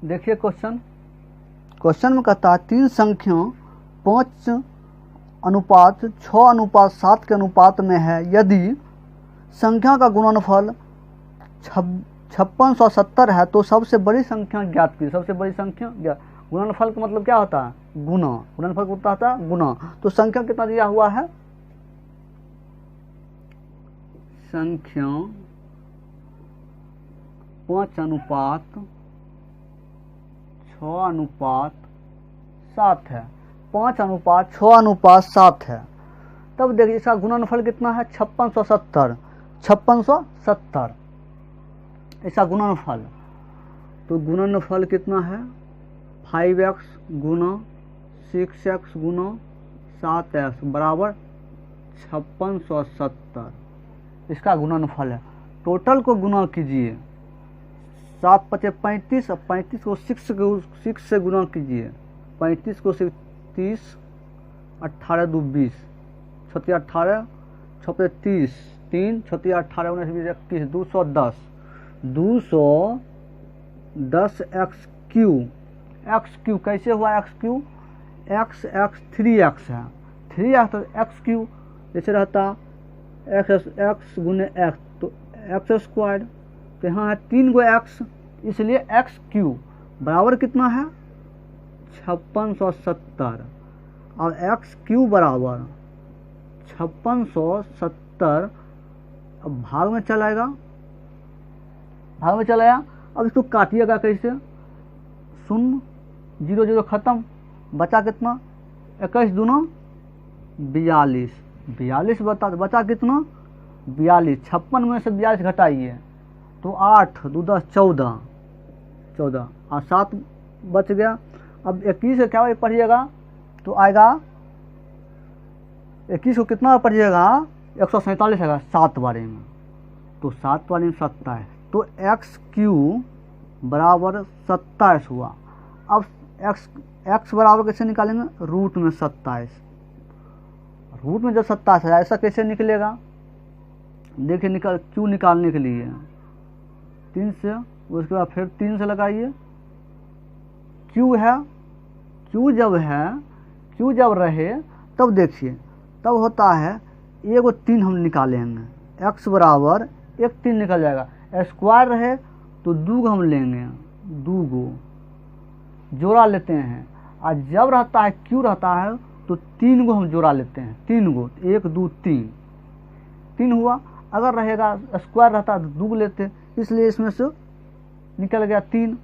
देखिए क्वेश्चन में कहता है 3 संख्या 5:6:7 के अनुपात में है। यदि संख्या का गुणनफल 5670 है तो सबसे बड़ी संख्या ज्ञात कीजिए। सबसे बड़ी संख्या ज्ञात, गुणनफल का मतलब क्या होता है? गुना। गुणनफल होता है गुना। तो संख्या कितना दिया हुआ है? संख्या 5:6:7 है। 5:6:7 है। तब देखिए इसका गुणनफल कितना है? 5670। 5670 इसका गुणनफल। तो गुणनफल कितना है? 5x गुना 6x गुना 7x बराबर 5670 इसका गुणनफल है। टोटल को गुना कीजिए। 7 × 5 = 35। अब 35 को 6 से गुना कीजिए। 35 को 30, 18 × 2 = 20, 6 × 18, 6 × 30, 3, 6 × 18, 19, 20, 21, 210। 210 x क्यू कैसे हुआ? x क्यू x 3x है। 3x तो x क्यू जैसे रहता x गुने x तो x स्क्वायर। तो यहाँ है 3 गो x, इसलिए x क्यू बराबर कितना है? 5670। और x क्यू बराबर 5670। अब भाग में चलाएगा। अब इसको काटिएगा कैसे? 0 0 0 खत्म। बचा कितना? 21 दूना 42। 42 बचा कितना? 42। 56 में से 42 घटाइए तो 8 2 10 14 और 7 बच गया। अब 21 से क्या पढ़िएगा तो आएगा 21 को कितना पढ़िएगा? 147 आएगा 7 बारे में। तो 7 वाले में 27। तो एक्स क्यू बराबर 27 हुआ। अब एक्स बराबर कैसे निकालेंगे? रूट में 27। रूट में जब 27 है ऐसा कैसे निकलेगा? देखिए क्यू निकालने के लिए 3 से, उसके बाद फिर 3 से लगाइए। क्यू है, क्यू जब रहे तब देखिए तब होता है एगो 3 हम निकालेंगे। एक्स बराबर 1 3 निकल जाएगा। स्क्वायर रहे तो 2 हम लेंगे, 2 जोड़ा लेते हैं। और जब रहता है क्यू रहता है तो 3 हम जोड़ा लेते हैं। 3 1 2 3 हुआ। अगर रहेगा स्क्वायर रहता तो 2 लेते, इसलिए इसमें से निकल गया 3।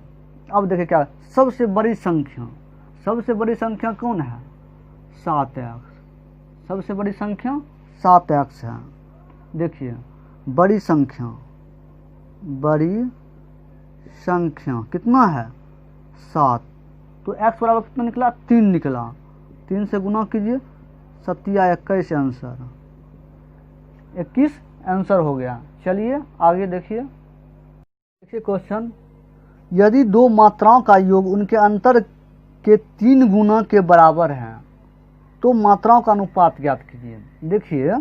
अब देखिए क्या सबसे बड़ी संख्या कौन है? 7x। सबसे बड़ी संख्या 7x है। देखिए बड़ी संख्या कितना है? 7। तो x बराबर कितना निकला? 3 निकला। 3 से गुना कीजिए, 7 × 21 आंसर 21 आंसर हो गया। चलिए आगे देखिए क्वेश्चन। यदि 2 मात्राओं का योग उनके अंतर के 3 गुना के बराबर है तो मात्राओं का अनुपात ज्ञात कीजिए। देखिए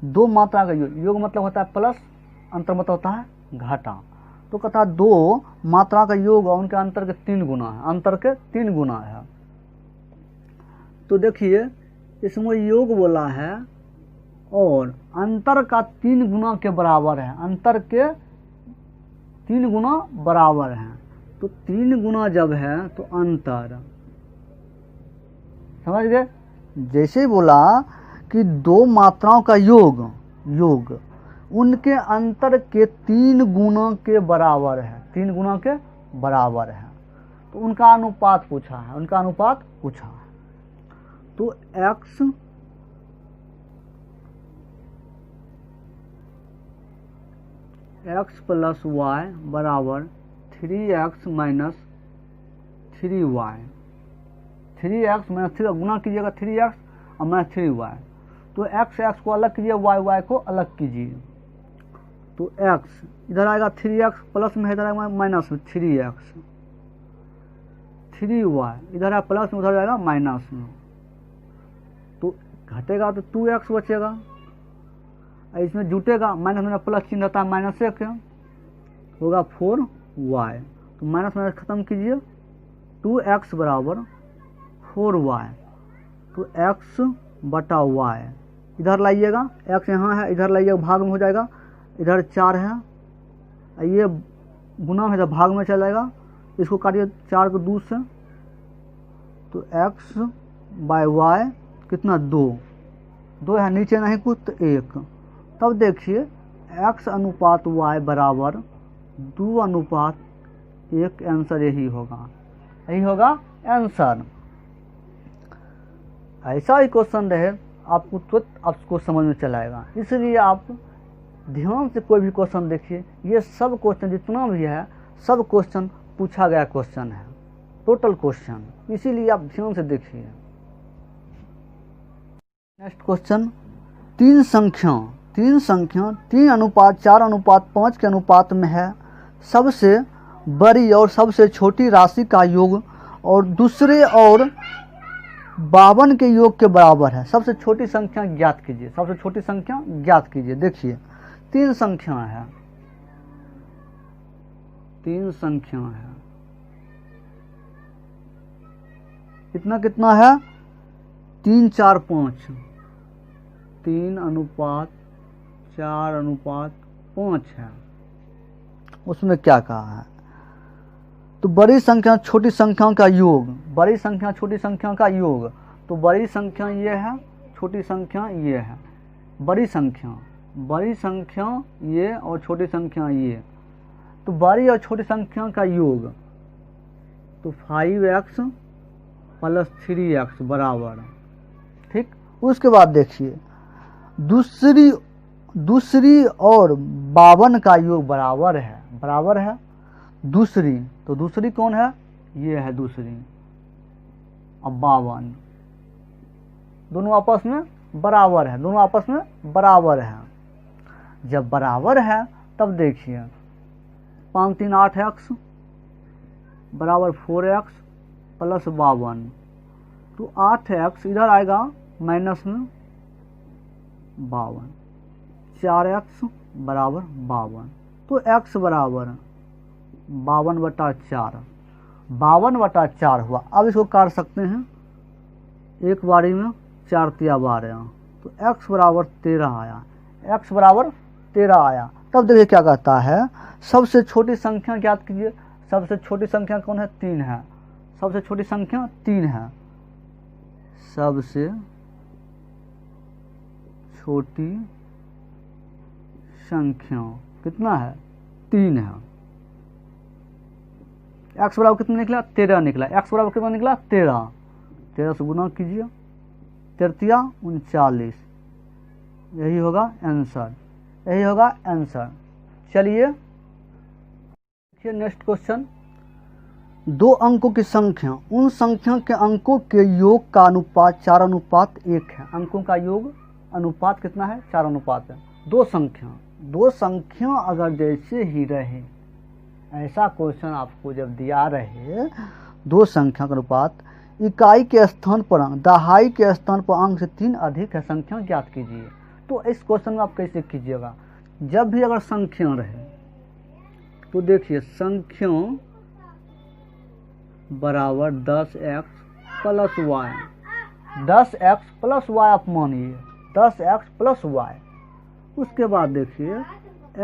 2 मात्रा का योग मतलब होता है प्लस, अंतर मतलब होता है घटा। तो कहता है 2 मात्रा का योग और उनके अंतर के 3 गुना है। अंतर के 3 गुना है। तो देखिए इसमें योग बोला है और अंतर का 3 गुना के बराबर है। अंतर के 3 गुना बराबर है। तो 3 गुना जब है तो अंतर, समझ गए? जैसे बोला कि 2 मात्राओं का योग उनके अंतर के 3 गुना के बराबर है। 3 गुना के बराबर है तो उनका अनुपात पूछा है। तो x प्लस y बराबर 3x minus 3y। 3x minus 3 गुना कीजिएगा 3x और माइनस 3y। तो x को अलग कीजिए, y को अलग कीजिए। तो x इधर आएगा 3x प्लस में, इधर आएगा माइनस में 3x। 3y इधर है प्लस में, उधर जाएगा माइनस में। तो घटेगा तो 2x बचेगा। इसमें जुटेगा माइनस में प्लस चिन्ह रहता है, -1 होगा 4y। तो तो माइनस माइनस खत्म कीजिए, 2x बराबर 4y, तो x बटा y इधर लाइएगा, x यहाँ है इधर लाइएगा, भाग में हो जाएगा, इधर 4 है, ये गुना है जब भाग में चला जाएगा, इसको काटिए 4 को 2 से, तो x बाय y कितना 2 है, नीचे नहीं कुछ तो 1, तब देखिए x अनुपात y बराबर 2:1, आंसर यही होगा आंसर। ऐसा ही क्वेश्चन रहे आपको तुरंत आपको समझ में चलाएगा, इसलिए आप ध्यान से कोई भी क्वेश्चन देखिए, ये सब क्वेश्चन जितना भी है सब क्वेश्चन पूछा गया क्वेश्चन है, टोटल क्वेश्चन, इसीलिए आप ध्यान से देखिए। नेक्स्ट क्वेश्चन, तीन संख्या 3:4:5 के अनुपात में है, सबसे बड़ी और सबसे छोटी राशि का योग और दूसरे और 52 के योग के बराबर है, सबसे छोटी संख्या ज्ञात कीजिए, सबसे छोटी संख्या ज्ञात कीजिए। देखिए 3 संख्या है, 3 संख्या है, कितना है 3:4:5, 3:4:5 है, उसमें क्या कहा है, तो बड़ी संख्या छोटी संख्या का योग, बड़ी संख्या छोटी संख्या का योग, तो बड़ी संख्या ये है, छोटी संख्या ये है, बड़ी संख्या ये और छोटी संख्या ये, तो बड़ी और छोटी संख्या का योग, तो 5x + 3x बराबर, ठीक। उसके बाद देखिए दूसरी और 52 का योग बराबर है, दूसरी, तो दूसरी कौन है, ये है दूसरी, अब 52, दोनों आपस में बराबर है, जब बराबर है तब देखिए 5 3 8x बराबर 4x + 52, तो 8x इधर आएगा माइनस में 52, 4x बराबर 52, तो x बराबर 52/4 हुआ। अब इसको काट सकते हैं, एक बारी में 4 × 12, तो x बराबर 13 आया, तब देखिए क्या कहता है, सबसे छोटी संख्या ज्ञात कीजिए, सबसे छोटी संख्या कौन है, 3 है, सबसे छोटी संख्या 3 है, सबसे छोटी संख्या कितना है, 3 है, x बराबर कितना निकला, 13 निकला, x बराबर कितना निकला, 13 से गुना कीजिए, 13 39, यही होगा आंसर। चलिए देखिए नेक्स्ट क्वेश्चन, 2 अंकों की संख्या, उन संख्या के अंकों के योग का अनुपात 4:1 है, अंकों का योग अनुपात कितना है, 4:1 है। दो संख्या अगर जैसे ही रहे, ऐसा क्वेश्चन आपको जब दिया रहे, 2 संख्या का अनुपात, इकाई के स्थान पर अंक, दहाई के स्थान पर अंक से 3 अधिक है, संख्या ज्ञात कीजिए। तो इस क्वेश्चन में आप कैसे कीजिएगा, जब भी अगर संख्या रहे तो देखिए संख्या बराबर 10x + y, 10x + y आप मानिए, 10x + y, उसके बाद देखिए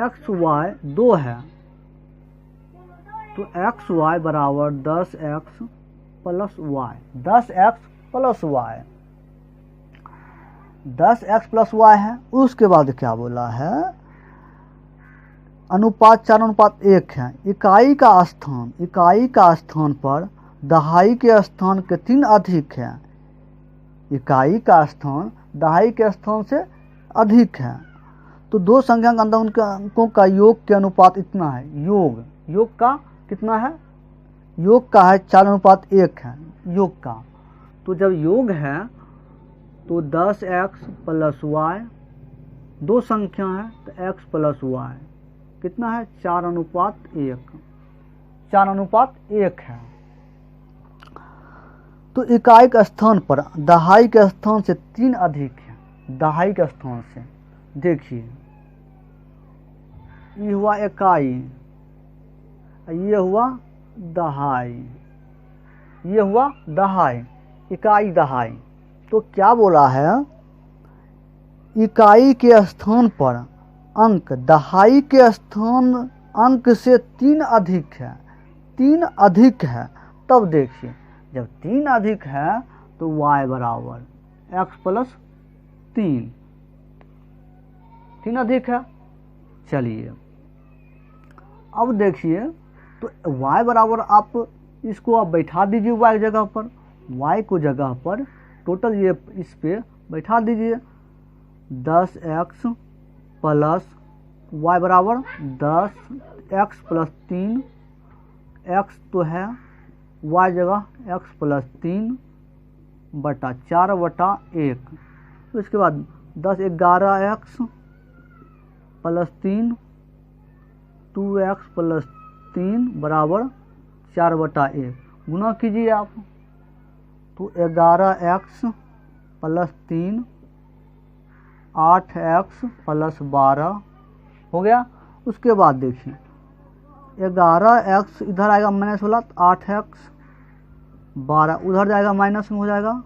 x y 2 है, तो x y बराबर 10x + y, 10x + y, 10x + y है। उसके बाद क्या बोला है, अनुपात 4:1 है, इकाई का स्थान पर दहाई के स्थान के 3 अधिक है, इकाई का स्थान दहाई के स्थान से अधिक है, तो 2 संख्या के अंदर उनके अंकों का योग के अनुपात इतना है, योग का कितना है, योग का है 4:1 है, योग का, तो जब योग है तो 10x + y, 2 संख्या है तो x + y कितना है, 4:1 है। तो इकाई के स्थान पर दहाई के स्थान से 3 अधिक है, दहाई के स्थान से, देखिए ये हुआ इकाई, ये हुआ दहाई, ये हुआ दहाई, इकाई दहाई। तो क्या बोला है, इकाई के स्थान पर अंक दहाई के स्थान अंक से 3 अधिक है, 3 अधिक है। तब देखिए जब 3 अधिक है तो y बराबर x प्लस 3 अधिक है। चलिए अब देखिए तो y बराबर आप इसको आप बैठा दीजिए y की जगह पर, y को जगह पर टोटल ये इस पे बैठा दीजिए 10x प्लस y बराबर 10x प्लस 3, x तो है y जगह x प्लस 3 बटा 4 बटा 1। तो इसके बाद 10 11x प्लस 3 2x प्लस 3 बराबर 4 बटा 1। गुना कीजिए आप तो 11x प्लस 3 8x प्लस 12 हो गया। उसके बाद देखिए 11x इधर आएगा माइनस वाला, 8x 12 उधर जाएगा माइनस में हो जाएगा,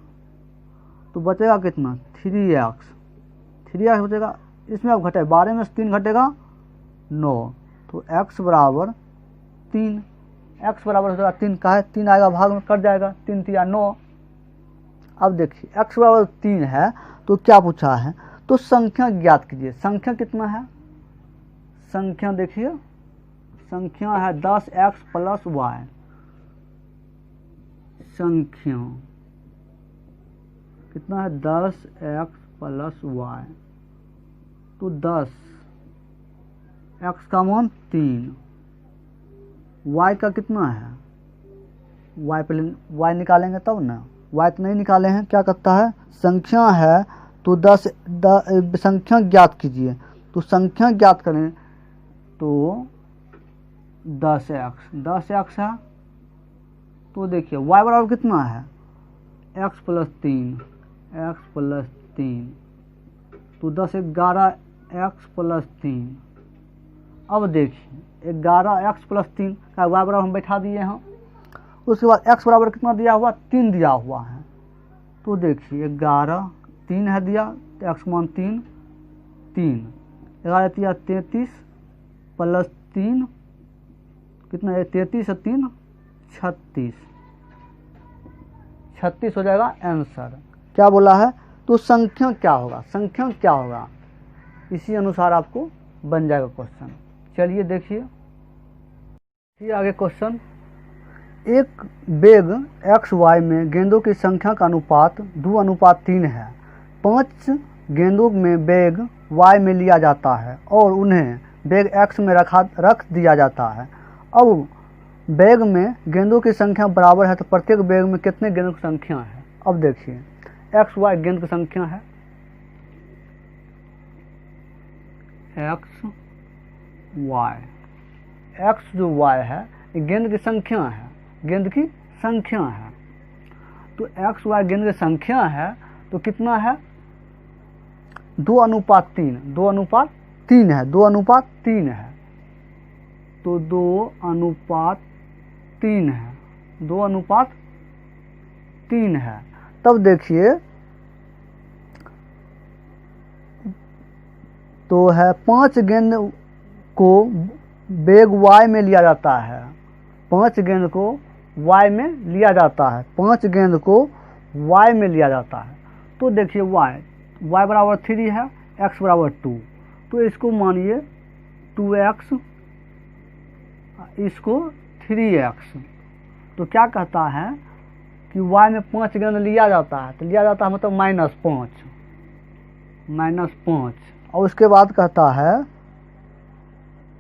तो बचेगा कितना 3x बचेगा। इसमें अब घटे 12 में से 3 घटेगा 9, तो x बराबर 3, x बराबर हो जाएगा 3 का है, 3 आएगा भाग में कट जाएगा, 3 3 9। अब देखिए x बराबर 3 है तो क्या पूछा है, तो संख्या ज्ञात कीजिए। संख्या कितना है, संख्या देखिए संख्या है 10x प्लस y, संख्या कितना है 10x प्लस y, तो 10 x का मान 3, y का कितना है, y पहले y निकालेंगे तब ना, y तो नहीं निकाले हैं। क्या करता है, संख्या है तो 10 संख्या ज्ञात कीजिए, तो संख्या ज्ञात करें तो 10x है, तो देखिए y बराबर कितना है x प्लस 3, तो 10 11x प्लस 3। अब देखिए 11x प्लस 3 का y बराबर हम बैठा दिए हैं। उसके बाद x बराबर कितना दिया हुआ, 3 दिया हुआ है, तो देखिए 11 3 है दिया तो x मान 3 11 दिया 33 प्लस 3 कितना है 33 से 3 36 हो जाएगा आंसर। क्या बोला है, तो संख्या क्या होगा, संख्या क्या होगा, इसी अनुसार आपको बन जाएगा क्वेश्चन। चलिए देखिए आगे क्वेश्चन। एक बैग XY में गेंदों की संख्या का अनुपात 2:3 है। 5 गेंदों में बैग Y में लिया जाता है और उन्हें बैग X में रख दिया जाता है। अब बैग में गेंदों की संख्या बराबर है तो प्रत्येक बैग में कितने गेंदों की संख्या है। अब देखिए XY गेंद की संख्या है, x जो y है ये गेंद की संख्या है, गेंद की संख्या है। तो XY गेंद की संख्या है तो कितना है 2:3 है, 2:3 है, तो 2:3 है, 2:3 है। तब देखिए तो है 5 गेंद को बैग Y में लिया जाता है, 5 गेंद को Y में लिया जाता है, 5 गेंद को Y में लिया जाता है। तो देखिए y बराबर 3 है, x बराबर 2, तो इसको मानिए 2x, इसको 3x। तो क्या कहता है कि y में 5 गेंद लिया जाता है, तो लिया जाता है मतलब -5, और उसके बाद कहता है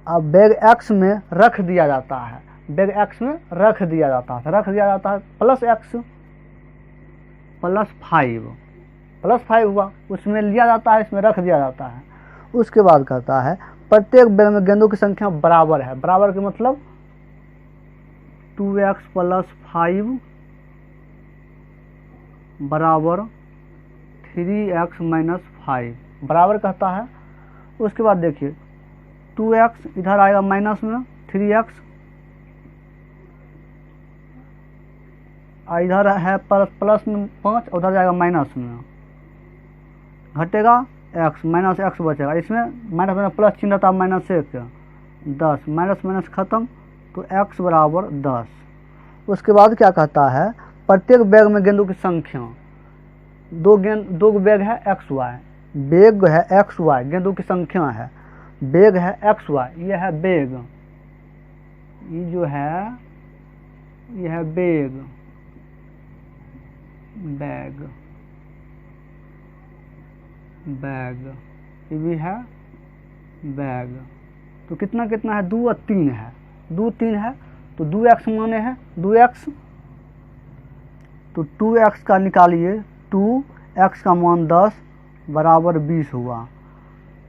अब बैग x में रख दिया जाता है, बैग x में रख दिया जाता है +x +5 हुआ, उसमें लिया जाता है, इसमें रख दिया जाता है। उसके बाद कहता है प्रत्येक बैग में गेंदों की संख्या बराबर है, बराबर के मतलब 2x + 5 बराबर 3x - 5 बराबर कहता है। उसके बाद देखिए 2x इधर आएगा माइनस में, 3x इधर है प्लस में 5, उधर जाएगा माइनस में, घटेगा x, माइनस एक्स बचेगा। इसमें माइनस में प्लस चिन्ह था, -1 10, माइनस माइनस खत्म, तो x बराबर 10। उसके बाद क्या कहता है, प्रत्येक बैग में गेंदों की संख्या, दो बैग है एक्स वाई, बैग है एक्स वाई, गेंदों की संख्या है, बैग है एक्स वाई, ये है बैग, ये जो है ये है बैग, बैग बैग, ये भी है बैग। तो कितना कितना है, 2 और 3 है, 2 3 है, तो 2x माने हैं 2x, तो 2x का निकालिए, 2x का मान 10 बराबर 20 हुआ।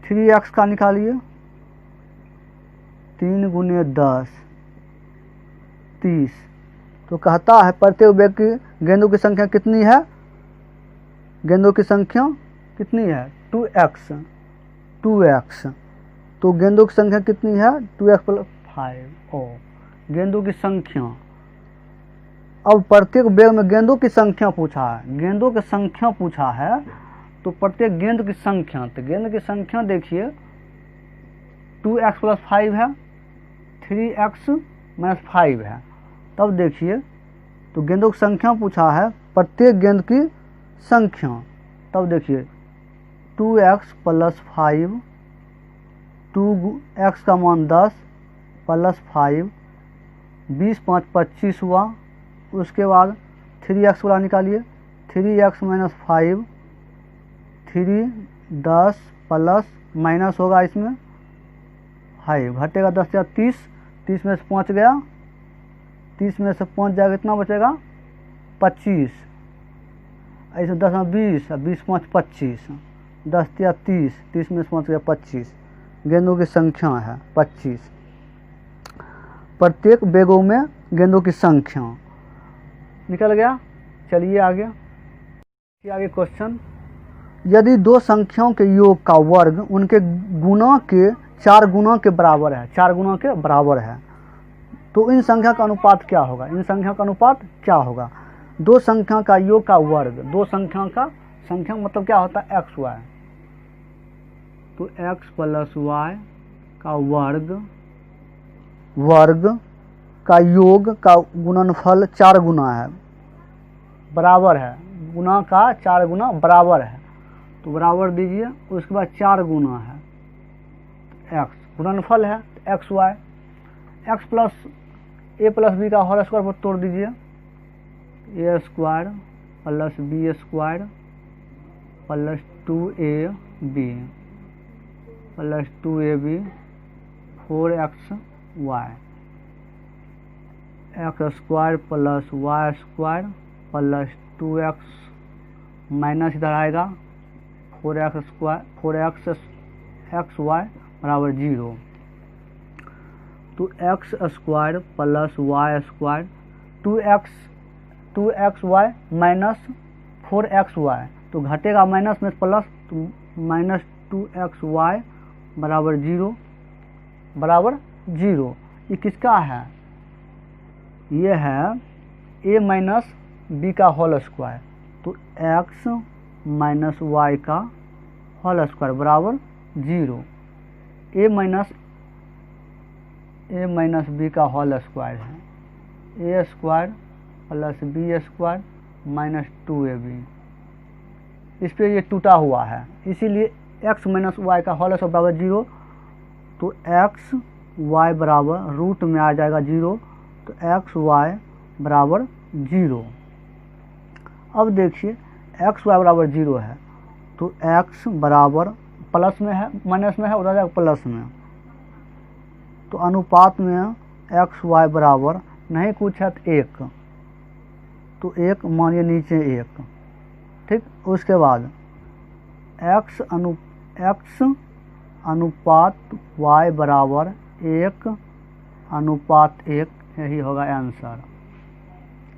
3x का निकालिए, 3 गुने 10 30। तो कहता है प्रत्येक बैग की गेंदों की संख्या कितनी है, गेंदों की संख्या कितनी है 2x, 2x। तो गेंदों की संख्या कितनी है 2x + 5 ओ गेंदों की संख्या। अब प्रत्येक बैग में गेंदों की संख्या पूछा है, गेंदों की संख्या पूछा है, तो प्रत्येक गेंद की संख्या, तो गेंद की संख्या देखिए 2x + 5 है, 3x - 5 है। तब देखिए, तो गेंदों की संख्या पूछा है, प्रत्येक गेंद की संख्या, तब देखिए 2x + 5, 2x का मान 10 + 5, 20 5 25 हुआ। उसके बाद 3x वाला निकालिए, 3x - 5, 3 10 प्लस माइनस होगा इसमें 5, घटेगा 10 या 30, 30 में से 5 गया, 30 में से 5 जाएगा, कितना बचेगा 25, ऐसे 10 में 20, 20 5 25, 10 या 30, 30 में से 5 गया 25, गेंदों की संख्या है 25। प्रत्येक बैगों में गेंदों की संख्या निकल गया। चलिए आगे क्वेश्चन, यदि दो संख्याओं के योग का वर्ग उनके गुणा के 4 गुना के बराबर है, 4 गुना के बराबर है, तो इन संख्या का अनुपात क्या होगा, इन संख्या का अनुपात क्या होगा। दो संख्या का योग का वर्ग, दो संख्या का, संख्या मतलब क्या होता है एक्स वाई, तो x + y का वर्ग का योग का गुणनफल 4 गुना है, बराबर है, गुना का 4 गुना बराबर है, तो बराबर दीजिए। उसके बाद 4 गुना है x, गुणनफल है X Y, x + a + b का होल स्क्वायर पर तोड़ दीजिए, a² + b² + 2ab + 2ab 4xy, x² + y² + 2x minus इधर आएगा 4xy बराबर 0, तो x² + y², 2xy minus 4xy, तो घटेगा माइनस में प्लस, तो -2xy बराबर 0, ये किसका है, ये है a - b का होल स्क्वायर, तो x - y का होल स्क्वायर बराबर 0, a - b का होल स्क्वायर है, a² + b² - 2ab, इस पर ये टूटा हुआ है, इसीलिए x - y का होल स्क्वायर बराबर 0, तो x y बराबर रूट में आ जाएगा 0, तो x y बराबर 0। अब देखिए x y बराबर 0 है, तो x बराबर प्लस में है, माइनस में है, उधर जाएगा प्लस में, तो अनुपात में x y बराबर नहीं कुछ है तो 1, तो 1 मानिए नीचे 1, ठीक। उसके बाद x अनुपात y बराबर 1:1, यही होगा आंसर,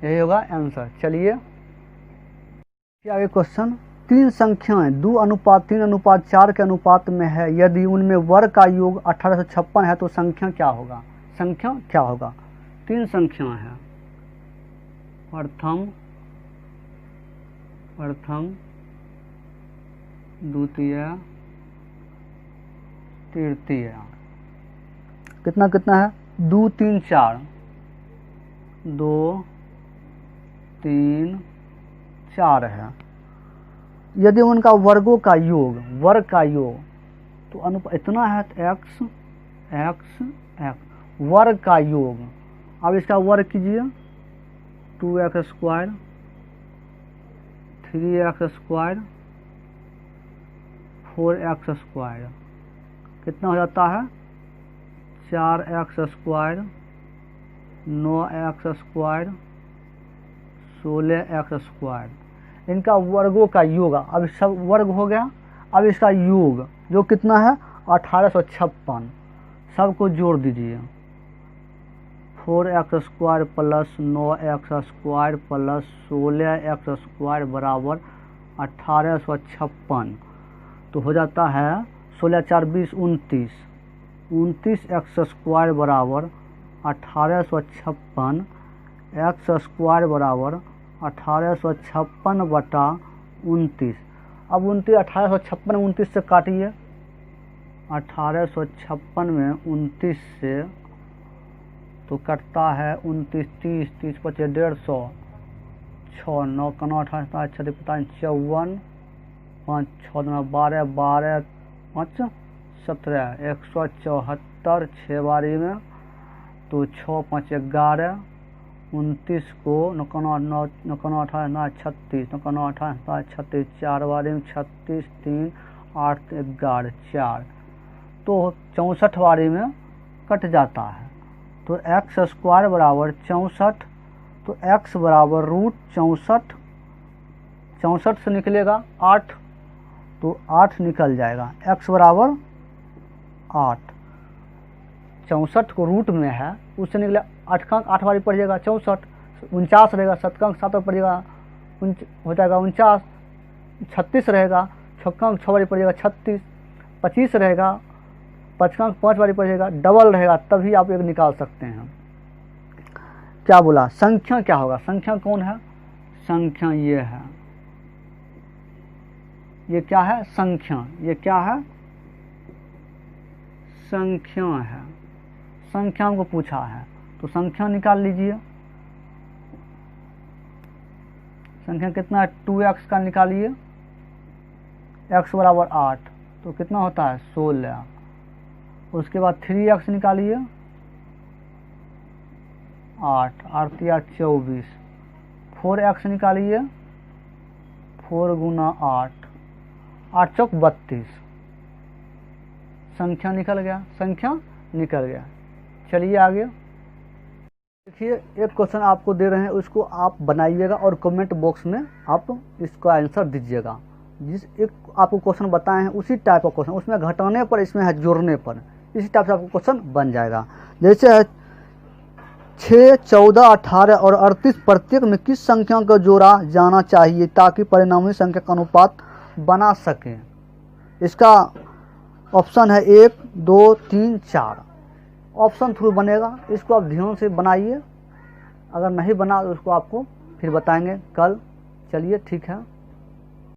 यही होगा आंसर। चलिए आगे क्वेश्चन, 3 संख्याएं 2:3:4 के अनुपात में है, यदि उनमें वर्ग का योग 1856 है तो संख्या क्या होगा, संख्या क्या होगा। 3 संख्याएं हैं प्रथम द्वितीय तृतीय कितना कितना है 2 3 4 2 3 4 है। यदि उनका वर्गों का योग वर्ग का योग तो अनुपात इतना है x x x वर्ग का योग। अब इसका वर्ग कीजिए 2x square 3x square 4x square कितना हो जाता है 4x square 9x square 16x square. इनका वर्गों का योग अब सब वर्ग हो गया। अब इसका योग जो कितना है 1856 सबको जोड़ दीजिए 4x square plus 9x square plus 16x square बराबर 1856। तो हो जाता है 16 4 20 29 29x स्क्वायर बराबर 1856 x स्क्वायर बराबर 1856 बटा 29। अब 1856 29 से काटिए 1856 में 29 से तो कटता है 29 30 30 25 150 6 9 9 18 6 54 5 6 12 12 5 17 174 6 बारी में तो 6 5 11 29 को 9 9 18 9 36 9 18 36 4 बारी में 36 3 8 11 4 तो 64 बारी में कट जाता है। तो x स्क्वायर बराबर 64 तो x बराबर रूट 64 64 से निकलेगा 8 तो 8 निकल जाएगा x बराबर 8। 64 को रूट में है उससे निकले 8 का 8 बारी पड़ जाएगा 64 49 रहेगा 7 का 7 पड़ जाएगा हो जाएगा 49 36 रहेगा 6 का 6 बारी पड़ जाएगा 36 25 रहेगा 5 का 5 बारी पड़ जाएगा डबल रहेगा तभी आप एक निकाल सकते हैं। क्या बोला संख्या क्या होगा संख्या कौन है संख्या ये है ये क्या है संख्या ये क्या है संख्या है संख्या को पूछा है तो संख्या निकाल लीजिए। संख्या कितना है 2x का निकालिए x बराबर 8 तो कितना होता है 16। उसके बाद 3x निकालिए 8 8 या 24 4x निकालिए 4 गुना 8 8 चौक 32 संख्या निकल गया। चलिए आगे देखिए एक क्वेश्चन आपको दे रहे हैं उसको आप बनाइएगा और कमेंट बॉक्स में आप इसका आंसर दीजिएगा। जिस एक आपको क्वेश्चन बताए हैं उसी टाइप का क्वेश्चन उसमें घटाने पर इसमें है जोड़ने पर इसी टाइप से आपको क्वेश्चन बन जाएगा। जैसे है 6 14 18 और 38 प्रत्येक में किस संख्या को जोड़ा जाना चाहिए ताकि परिणामी संख्या का अनुपात बना सकें। इसका ऑप्शन है 1 2 3 4 ऑप्शन थ्रू बनेगा। इसको आप ध्यान से बनाइए अगर नहीं बना तो उसको आपको फिर बताएंगे कल। चलिए ठीक है।